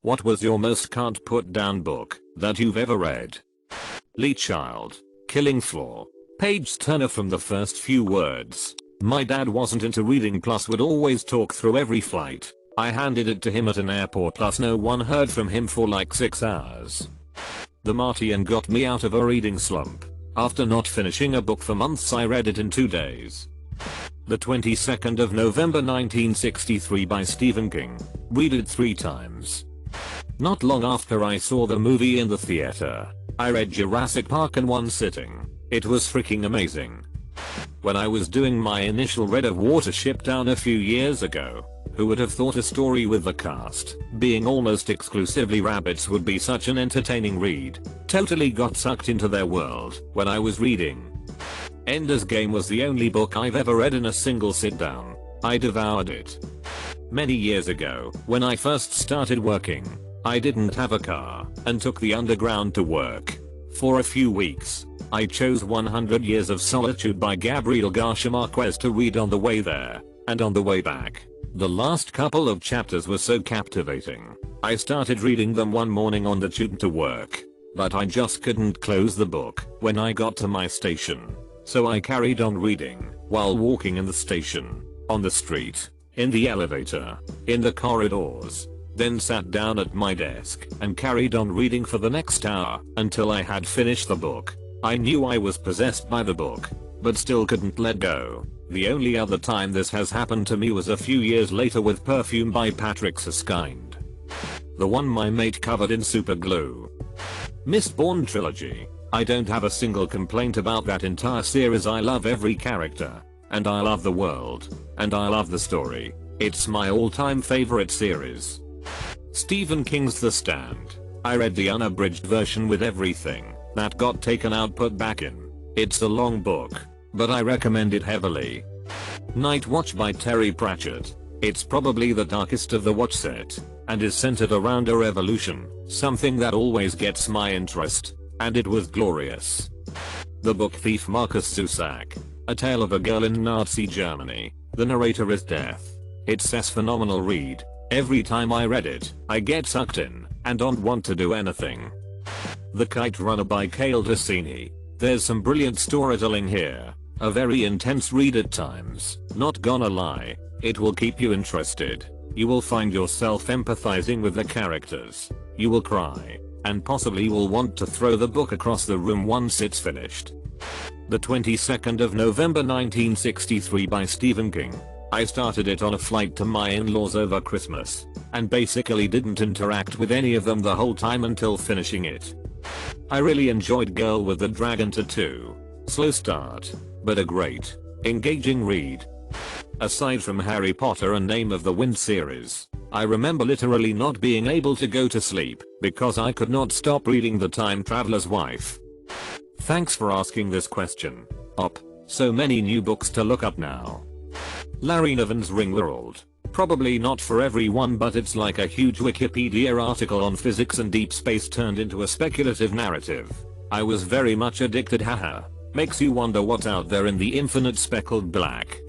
What was your most can't put down book that you've ever read? Lee Child. Killing Floor. Page turner from the first few words. My dad wasn't into reading plus would always talk through every flight. I handed it to him at an airport plus no one heard from him for like 6 hours. The Martian got me out of a reading slump. After not finishing a book for months I read it in 2 days. The 22nd of November 1963 by Stephen King. Read it 3 times. Not long after I saw the movie in the theater, I read Jurassic Park in one sitting. It was freaking amazing. When I was doing my initial read of Watership Down a few years ago, who would have thought a story with the cast being almost exclusively rabbits would be such an entertaining read. Totally got sucked into their world when I was reading. Ender's Game was the only book I've ever read in a single sit down. I devoured it. Many years ago, when I first started working, I didn't have a car and took the underground to work. For a few weeks, I chose 100 Years of Solitude by Gabriel Garcia Marquez to read on the way there and on the way back. The last couple of chapters were so captivating. I started reading them one morning on the tube to work, but I just couldn't close the book when I got to my station. So I carried on reading while walking in the station, on the street, in the elevator, in the corridors, then sat down at my desk and carried on reading for the next hour until I had finished the book. I knew I was possessed by the book, but still couldn't let go. The only other time this has happened to me was a few years later with Perfume by Patrick Susskind. The one my mate covered in super glue. Mistborn Trilogy. I don't have a single complaint about that entire series. I love every character, and I love the world, and I love the story. It's my all-time favorite series. Stephen King's The Stand. I read the unabridged version with everything that got taken out put back in. It's a long book, but I recommend it heavily. Night Watch by Terry Pratchett. It's probably the darkest of the watch set, and is centered around a revolution, something that always gets my interest, and it was glorious. The Book Thief Marcus Zusak. A Tale of a Girl in Nazi Germany. The narrator is death. It's a phenomenal read. Every time I read it, I get sucked in, and don't want to do anything. The Kite Runner by Cale Tassini. There's some brilliant storytelling here. A very intense read at times, not gonna lie. It will keep you interested. You will find yourself empathizing with the characters. You will cry, and possibly will want to throw the book across the room once it's finished. The 22nd of November 1963 by Stephen King. I started it on a flight to my in-laws over Christmas, and basically didn't interact with any of them the whole time until finishing it. I really enjoyed Girl with the Dragon Tattoo. Slow start, but a great, engaging read. Aside from Harry Potter and Name of the Wind series, I remember literally not being able to go to sleep because I could not stop reading The Time Traveler's Wife. Thanks for asking this question. So many new books to look up now. Larry Niven's Ringworld. Probably not for everyone, but it's like a huge Wikipedia article on physics and deep space turned into a speculative narrative. I was very much addicted, haha. Makes you wonder what's out there in the infinite speckled black.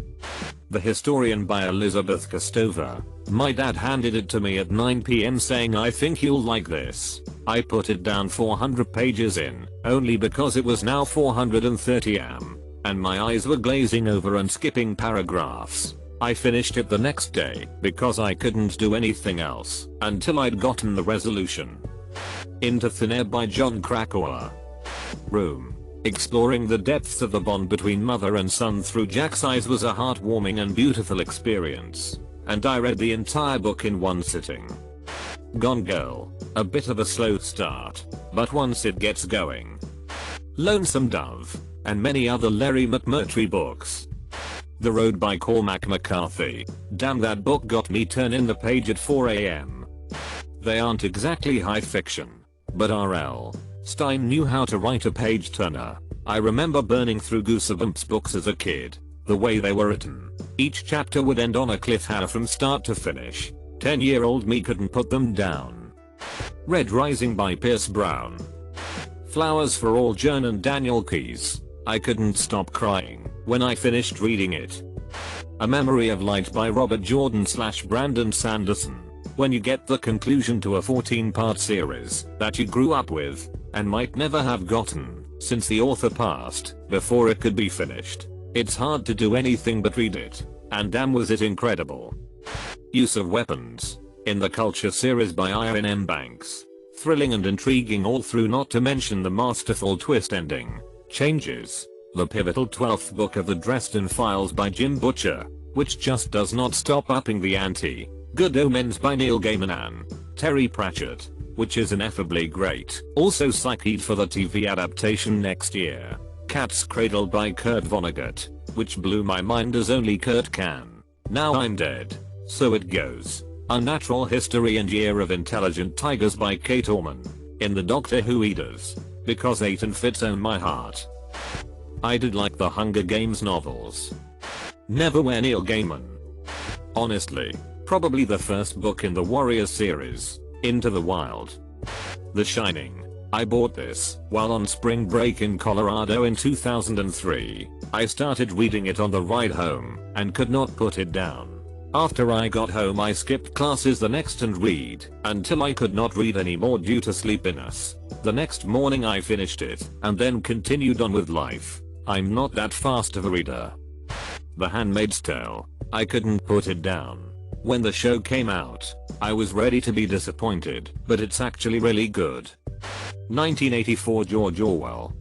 The Historian by Elizabeth Kostova. My dad handed it to me at 9 PM saying, I think you'll like this. I put it down 400 pages in, only because it was now 430 am. And my eyes were glazing over and skipping paragraphs. I finished it the next day because I couldn't do anything else until I'd gotten the resolution. Into Thin Air by John Krakauer. Room. Exploring the depths of the bond between mother and son through Jack's eyes was a heartwarming and beautiful experience, and I read the entire book in one sitting. Gone Girl. A bit of a slow start, but once it gets going. Lonesome Dove, and many other Larry McMurtry books. The Road by Cormac McCarthy. Damn, that book got me turning the page at 4 AM. They aren't exactly high fiction, but R.L. Stein knew how to write a page turner. I remember burning through Goosebumps books as a kid. The way they were written. Each chapter would end on a cliffhanger from start to finish. 10-year-old me couldn't put them down. Red Rising by Pierce Brown. Flowers for All Jern and Daniel Keyes. I couldn't stop crying when I finished reading it. A Memory of Light by Robert Jordan / Brandon Sanderson. when you get the conclusion to a 14-part series that you grew up with and might never have gotten since the author passed before it could be finished. It's hard to do anything but read it, and damn was it incredible. Use of weapons in the Culture series by Iron M. Banks. Thrilling and intriguing all through, not to mention the masterful twist ending. Changes. The pivotal 12th book of the Dresden Files by Jim Butcher, which just does not stop upping the ante. Good Omens by Neil Gaiman and Terry Pratchett, which is ineffably great. Also psyched for the TV adaptation next year. Cat's Cradle by Kurt Vonnegut, which blew my mind as only Kurt can. Now I'm Dead, So It Goes. Unnatural History and Year of Intelligent Tigers by Kate Orman. In the Doctor Who Eaters, because Eighton Fitz own my heart. I did like the Hunger Games novels. Neverwhere Neil Gaiman. Honestly, probably the first book in the Warriors series, Into the Wild. The Shining. I bought this while on spring break in Colorado in 2003. I started reading it on the ride home and could not put it down. After I got home I skipped classes the next and read until I could not read anymore due to sleepiness. The next morning I finished it and then continued on with life. I'm not that fast of a reader. The Handmaid's Tale. I couldn't put it down. When the show came out, I was ready to be disappointed, but it's actually really good. 1984 George Orwell.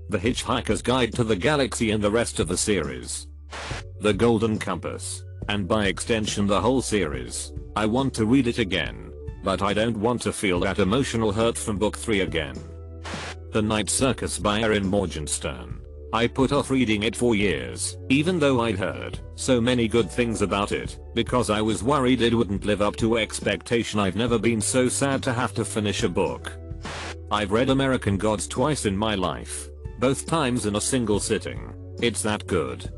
The Hitchhiker's Guide to the Galaxy and the rest of the series. The Golden Compass. And by extension the whole series. I want to read it again, but I don't want to feel that emotional hurt from book 3 again. The Night Circus by Erin Morgenstern. I put off reading it for years, even though I'd heard so many good things about it, because I was worried it wouldn't live up to expectation. I've never been so sad to have to finish a book. I've read American Gods twice in my life, both times in a single sitting. It's that good.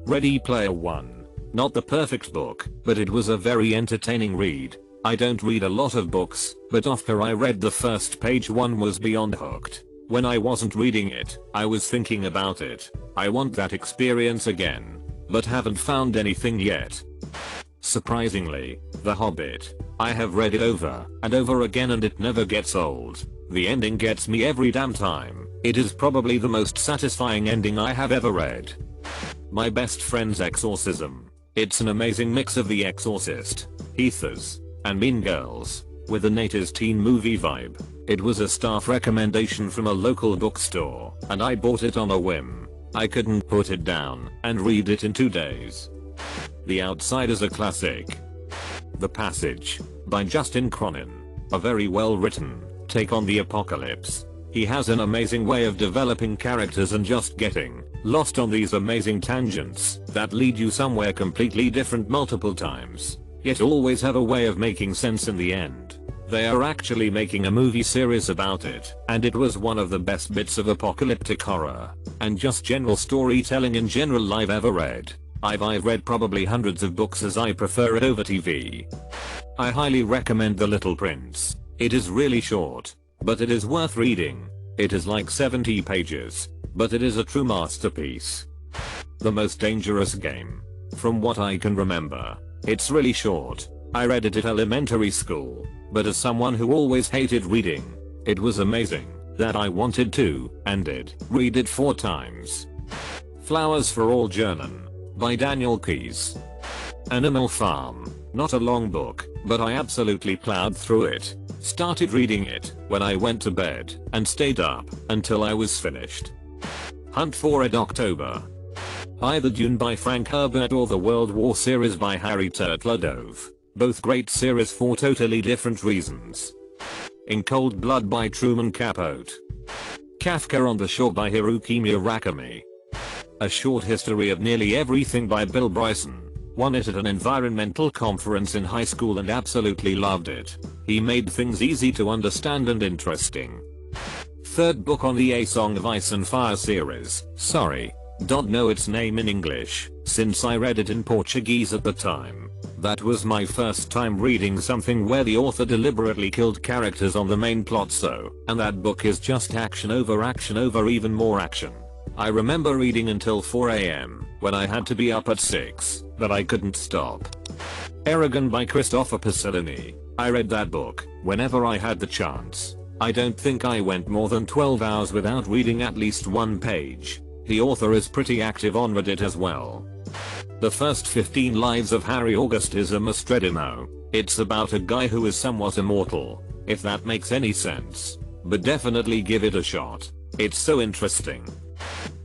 Ready Player One. Not the perfect book, but it was a very entertaining read. I don't read a lot of books, but after I read the first page one was beyond hooked. When I wasn't reading it, I was thinking about it. I want that experience again, but haven't found anything yet. Surprisingly, The Hobbit. I have read it over and over again and it never gets old. The ending gets me every damn time. It is probably the most satisfying ending I have ever read. My Best Friend's Exorcism. It's an amazing mix of The Exorcist, Heathers, and Mean Girls, with a 80s teen movie vibe. It was a staff recommendation from a local bookstore, and I bought it on a whim. I couldn't put it down and read it in 2 days. The Outsider's a classic. The Passage, by Justin Cronin. A very well written take on the apocalypse. He has an amazing way of developing characters and just getting lost on these amazing tangents that lead you somewhere completely different multiple times, yet always have a way of making sense in the end. They are actually making a movie series about it, and it was one of the best bits of apocalyptic horror and just general storytelling in general I've ever read. I've read probably hundreds of books as I prefer it over TV. I highly recommend The Little Prince. It is really short, but it is worth reading. It is like 70 pages, but it is a true masterpiece. The Most Dangerous Game. From what I can remember, it's really short. I read it at elementary school, but as someone who always hated reading, it was amazing that I wanted to, and did, read it 4 times. Flowers for All German, by Daniel Keyes. Animal Farm. Not a long book, but I absolutely plowed through it. Started reading it when I went to bed and stayed up until I was finished. Hunt for Red October. Either Dune by Frank Herbert or the World War series by Harry Turtledove. Both great series for totally different reasons. In Cold Blood by Truman Capote. Kafka on the Shore by Haruki Murakami. A Short History of Nearly Everything by Bill Bryson. Won it at an environmental conference in high school and absolutely loved it. He made things easy to understand and interesting. Third book on the A Song of Ice and Fire series. Sorry, don't know its name in English, since I read it in Portuguese at the time. That was my first time reading something where the author deliberately killed characters on the main plot and that book is just action over even more action. I remember reading until 4 AM, when I had to be up at 6, but I couldn't stop. Eragon by Christopher Pasolini. I read that book whenever I had the chance. I don't think I went more than 12 hours without reading at least one page. The author is pretty active on Reddit as well. The First 15 Lives of Harry August is a must-read. It's about a guy who is somewhat immortal, if that makes any sense. But definitely give it a shot. It's so interesting.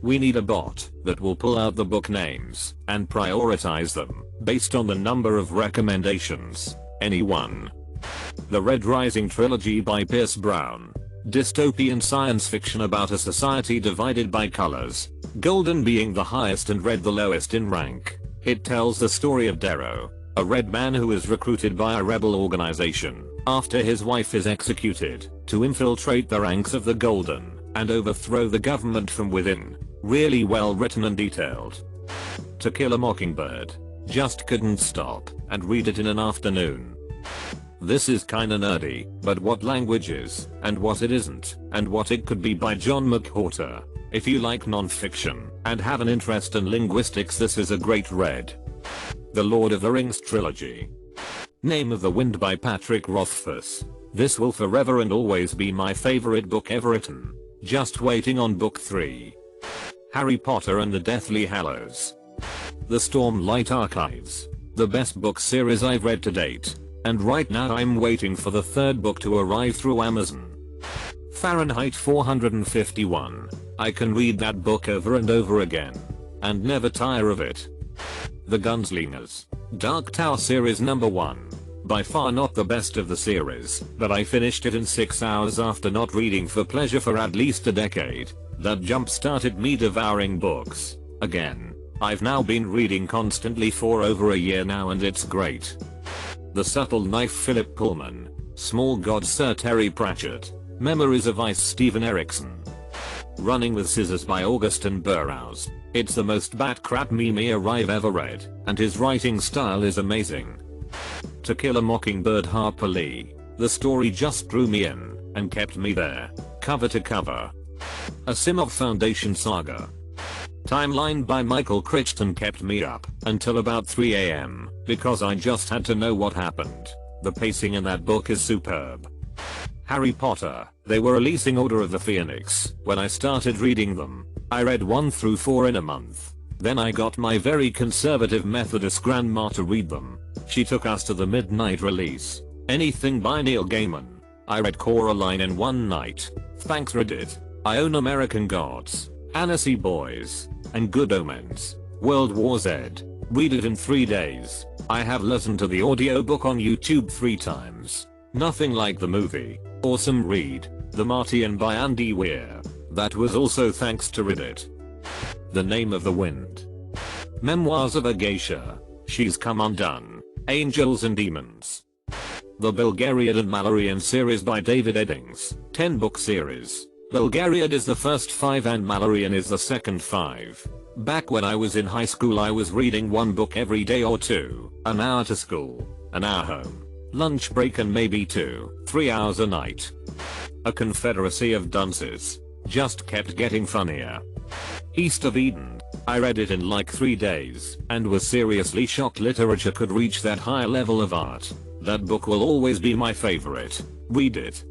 We need a bot that will pull out the book names and prioritize them based on the number of recommendations. Anyone? The Red Rising trilogy by Pierce Brown. Dystopian science fiction about a society divided by colors, golden being the highest and red the lowest in rank. It tells the story of Darrow, a red man who is recruited by a rebel organization after his wife is executed to infiltrate the ranks of the Golden and overthrow the government from within. Really well written and detailed. To Kill a Mockingbird. Just couldn't stop and read it in an afternoon. This is kinda nerdy, but what language is, and what it isn't, and what it could be by John McWhorter. If you like non-fiction and have an interest in linguistics, this is a great read. The Lord of the Rings trilogy. Name of the Wind by Patrick Rothfuss. This will forever and always be my favorite book ever written. Just waiting on book 3. Harry Potter and the Deathly Hallows. The Stormlight Archives. The best book series I've read to date. And right now I'm waiting for the 3rd book to arrive through Amazon. Fahrenheit 451. I can read that book over and over again. And never tire of it. The Gunslingers. Dark Tower series number 1. By far not the best of the series, but I finished it in 6 hours after not reading for pleasure for at least a decade. That jump started me devouring books. Again. I've now been reading constantly for over a year now and it's great. The Subtle Knife Philip Pullman. Small Gods Sir Terry Pratchett. Memories of Ice Stephen Erickson. Running with Scissors by Augustin Burroughs. It's the most bat-crap meme I've ever read, and his writing style is amazing. To Kill a Mockingbird Harper Lee. The story just drew me in, and kept me there, cover to cover. Asimov Foundation Saga. Timeline by Michael Crichton kept me up until about 3 AM, because I just had to know what happened. The pacing in that book is superb. Harry Potter. They were releasing Order of the Phoenix when I started reading them. I read 1 through 4 in a month. Then I got my very conservative Methodist grandma to read them. She took us to the midnight release. Anything by Neil Gaiman. I read Coraline in 1 night. Thanks Reddit. I own American Gods, Annecy Boys, and Good Omens. World War Z. Read it in 3 days. I have listened to the audiobook on YouTube 3 times. Nothing like the movie. Awesome read. The Martian by Andy Weir. That was also thanks to Reddit. The Name of the Wind. Memoirs of a Geisha. She's Come Undone. Angels and Demons. The Bulgariad and Malloreon series by David Eddings. 10-book series. Bulgariad is the first 5 and Malloreon is the second 5. Back when I was in high school I was reading 1 book every day or 2. An hour to school, an hour home, lunch break and maybe 2-3 hours a night. A Confederacy of Dunces. Just kept getting funnier. East of Eden. I read it in like 3 days and was seriously shocked literature could reach that high level of art. That book will always be my favorite. Read it.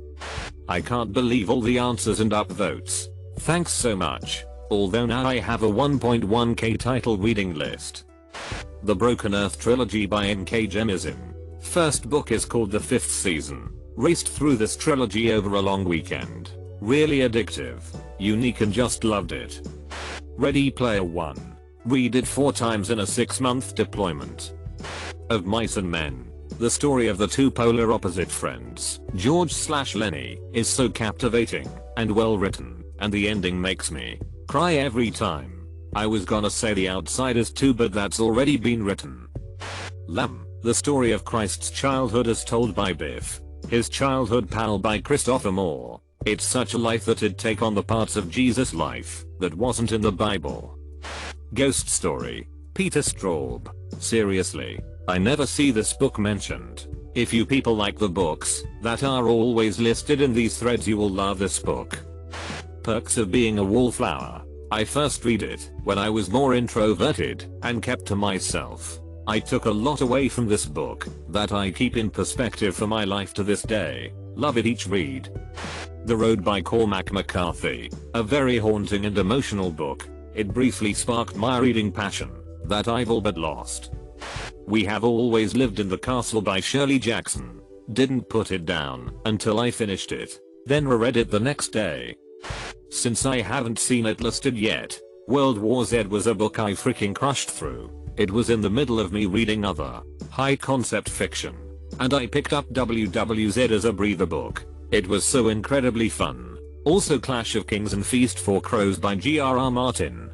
I can't believe all the answers and upvotes. Thanks so much. Although now I have a 1.1k title reading list. The Broken Earth trilogy by N.K. Jemisin. First book is called The Fifth Season. Raced through this trilogy over a long weekend. Really addictive, unique and just loved it. Ready Player One. Read it 4 times in a 6-month deployment. Of Mice and Men. The story of the 2 polar opposite friends, George/Lenny, is so captivating and well written, and the ending makes me cry every time. I was gonna say The Outsiders too, but that's already been written. Lamb. The story of Christ's childhood as told by Biff, his childhood pal by Christopher Moore. It's such a life that it'd take on the parts of Jesus' life that wasn't in the Bible. Ghost Story. Peter Straub. Seriously, I never see this book mentioned. If you people like the books that are always listed in these threads, you will love this book. Perks of Being a Wallflower. I first read it when I was more introverted and kept to myself. I took a lot away from this book that I keep in perspective for my life to this day. Love it each read. The Road by Cormac McCarthy. A very haunting and emotional book. It briefly sparked my reading passion that I've all but lost. We Have Always Lived in the Castle by Shirley Jackson. Didn't put it down until I finished it, then reread it the next day. Since I haven't seen it listed yet, World War Z was a book I freaking crushed through. It was in the middle of me reading other high concept fiction, and I picked up WWZ as a breather book. It was so incredibly fun. Also Clash of Kings and Feast for Crows by G.R.R. Martin.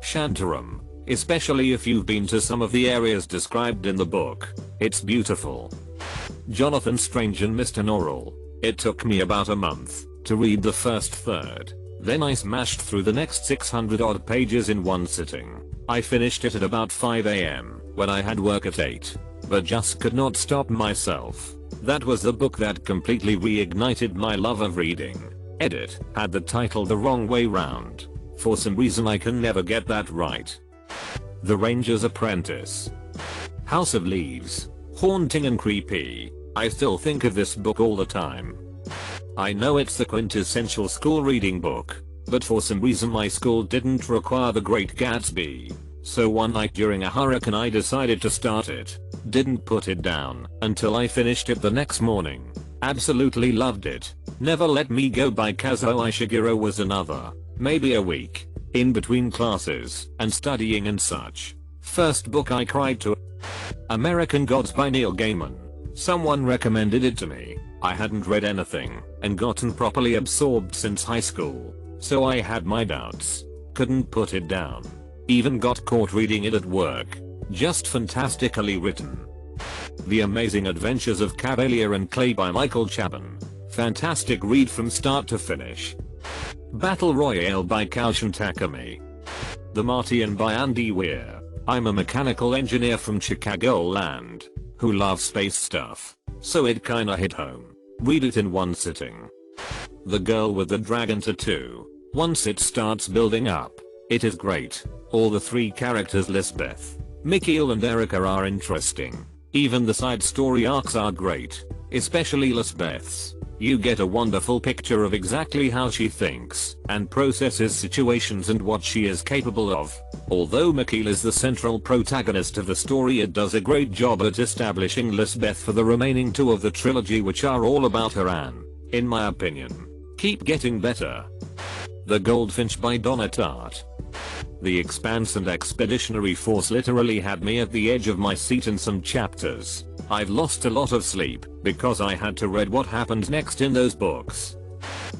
Shantaram, especially if you've been to some of the areas described in the book. It's beautiful. Jonathan Strange and Mr. Norrell. It took me about a month to read the first third. Then I smashed through the next 600 odd pages in one sitting. I finished it at about 5 AM when I had work at 8, but just could not stop myself. That was the book that completely reignited my love of reading. Edit had the title the wrong way round. For some reason I can never get that right. The Ranger's Apprentice. House of Leaves. Haunting and creepy. I still think of this book all the time. I know it's the quintessential school reading book, but for some reason my school didn't require The Great Gatsby. So one night during a hurricane I decided to start it. Didn't put it down until I finished it the next morning. Absolutely loved it. Never Let Me Go by Kazuo Ishiguro was another, maybe a week, in between classes and studying and such. First book I cried to. American Gods by Neil Gaiman. Someone recommended it to me. I hadn't read anything and gotten properly absorbed since high school, so I had my doubts. Couldn't put it down. Even got caught reading it at work. Just fantastically written. The Amazing Adventures of Cavalier and Clay by Michael Chabon. Fantastic read from start to finish. Battle Royale by Kaushun Takumi. The Martian by Andy Weir. I'm a mechanical engineer from Chicagoland who loves space stuff, so it kinda hit home. Read it in one sitting. The Girl with the Dragon Tattoo. Once it starts building up, it is great. All the three characters Lisbeth, Mikhail and Erica are interesting. Even the side story arcs are great, especially Lisbeth's. You get a wonderful picture of exactly how she thinks and processes situations and what she is capable of. Although Mikhail is the central protagonist of the story, it does a great job at establishing Lisbeth for the remaining two of the trilogy, which are all about her and, in my opinion, keep getting better. The Goldfinch by Donna Tartt. The Expanse and Expeditionary Force literally had me at the edge of my seat in some chapters. I've lost a lot of sleep because I had to read what happened next in those books.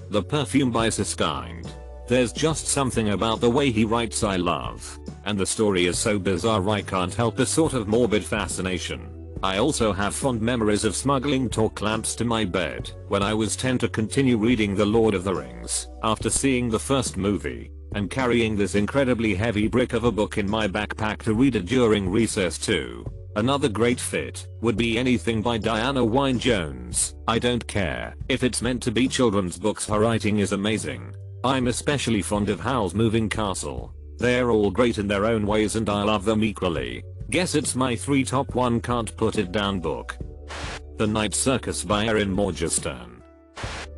The Perfume by Siskind. There's just something about the way he writes I love, and the story is so bizarre I can't help a sort of morbid fascination. I also have fond memories of smuggling torque lamps to my bed when I was 10 to continue reading The Lord of the Rings after seeing the first movie, and carrying this incredibly heavy brick of a book in my backpack to read it during recess too. Another great fit would be anything by Diana Wynne Jones. I don't care if it's meant to be children's books, her writing is amazing. I'm especially fond of Howl's Moving Castle. They're all great in their own ways and I love them equally. Guess it's my 3 top 1 can't put it down book. The Night Circus by Erin Morgenstern.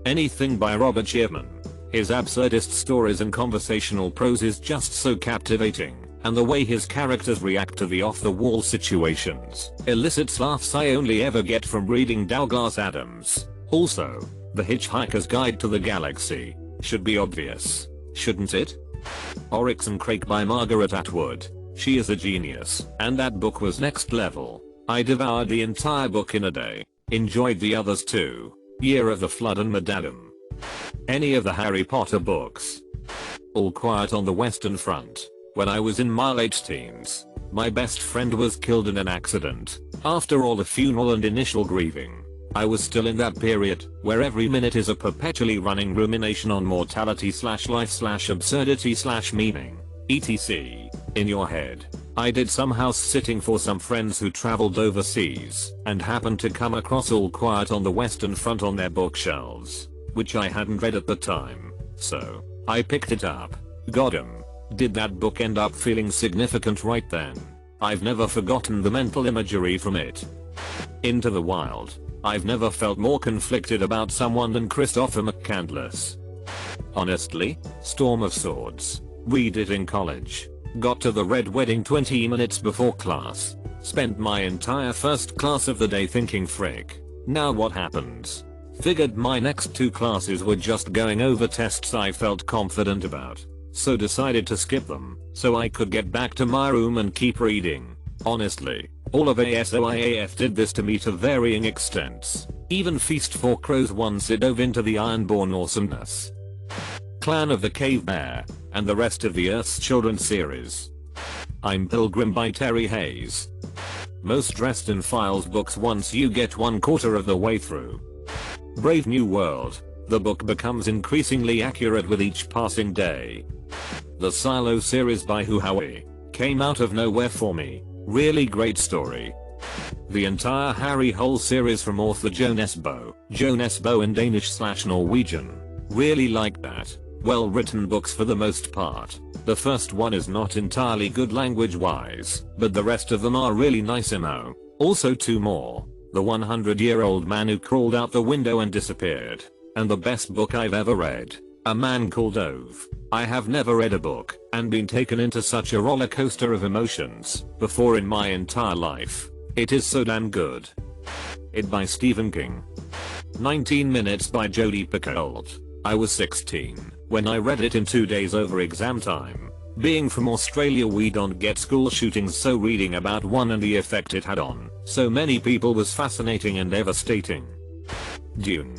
Anything by Robert Shearman. His absurdist stories and conversational prose is just so captivating, and the way his characters react to the off-the-wall situations elicits laughs I only ever get from reading Douglas Adams. Also, The Hitchhiker's Guide to the Galaxy should be obvious, shouldn't it? Oryx and Crake by Margaret Atwood. She is a genius, and that book was next level. I devoured the entire book in a day. Enjoyed the others too. Year of the Flood and Madame. Any of the Harry Potter books. All Quiet on the Western Front. When I was in my late teens, my best friend was killed in an accident. After all the funeral and initial grieving, I was still in that period where every minute is a perpetually running rumination on mortality / life / absurdity / meaning, etc. in your head. I did some house sitting for some friends who traveled overseas and happened to come across All Quiet on the Western Front on their bookshelves, which I hadn't read at the time, so I picked it up. Got 'em. Did that book end up feeling significant right then? I've never forgotten the mental imagery from it. Into the Wild. I've never felt more conflicted about someone than Christopher McCandless. Honestly, Storm of Swords. Read it in college. Got to the Red Wedding 20 minutes before class. Spent my entire first class of the day thinking frick. Now what happens? Figured my next 2 classes were just going over tests I felt confident about. So decided to skip them, so I could get back to my room and keep reading. Honestly, all of ASOIAF did this to me to varying extents. Even Feast for Crows once it dove into the Ironborn awesomeness. Clan of the Cave Bear, and the rest of the Earth's Children series. I'm Pilgrim by Terry Hayes. Most Dresden Files books once you get 1/4 of the way through. Brave New World. The book becomes increasingly accurate with each passing day. The Silo series by Hu Howie came out of nowhere for me. Really great story. The entire Harry Hole series from author Jo Nesbø in Danish/Norwegian. Really like that. Well written books for the most part. The first one is not entirely good language wise, but the rest of them are really nice mo. Also 2 more. The 100-year-old man who crawled out the window and disappeared. And the best book I've ever read. A Man Called Ove. I have never read a book and been taken into such a roller coaster of emotions before in my entire life. It is so damn good. It by Stephen King. 19 Minutes by Jodi Picoult. I was 16 when I read it in 2 days over exam time. Being from Australia, we don't get school shootings, so reading about one and the effect it had on so many people was fascinating and devastating. Dune.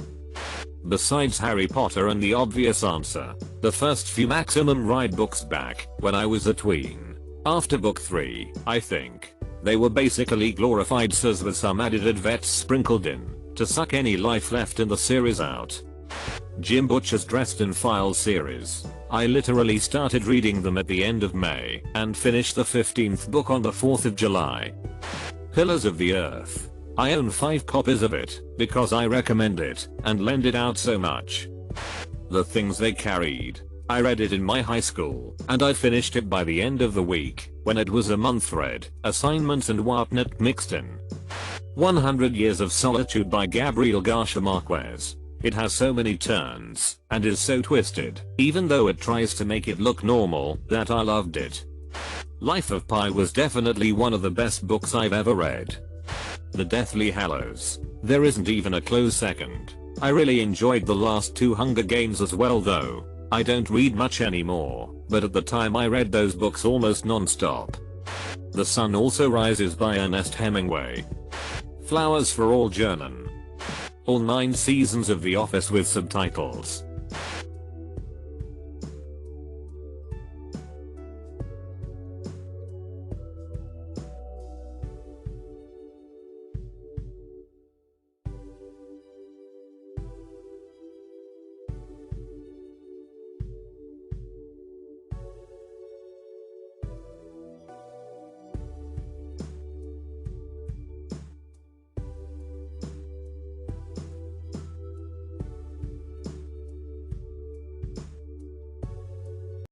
Besides Harry Potter and The Obvious Answer, the first few Maximum Ride books back when I was a tween. After book 3, I think, they were basically glorified SUS with some added advets sprinkled in to suck any life left in the series out. Jim Butcher's Dresden Files series. I literally started reading them at the end of May and finished the 15th book on the 4th of July. Pillars of the Earth. I own 5 copies of it because I recommend it and lend it out so much. The Things They Carried. I read it in my high school and I finished it by the end of the week when it was a month read, assignments and whatnot mixed in. 100 Years of Solitude by Gabriel Garcia Marquez. It has so many turns and is so twisted, even though it tries to make it look normal, that I loved it. Life of Pi was definitely one of the best books I've ever read. The Deathly Hallows. There isn't even a close second. I really enjoyed the last 2 Hunger Games as well, though. I don't read much anymore, but at the time I read those books almost non-stop. The Sun Also Rises by Ernest Hemingway. Flowers for Algernon. All 9 seasons of The Office with subtitles.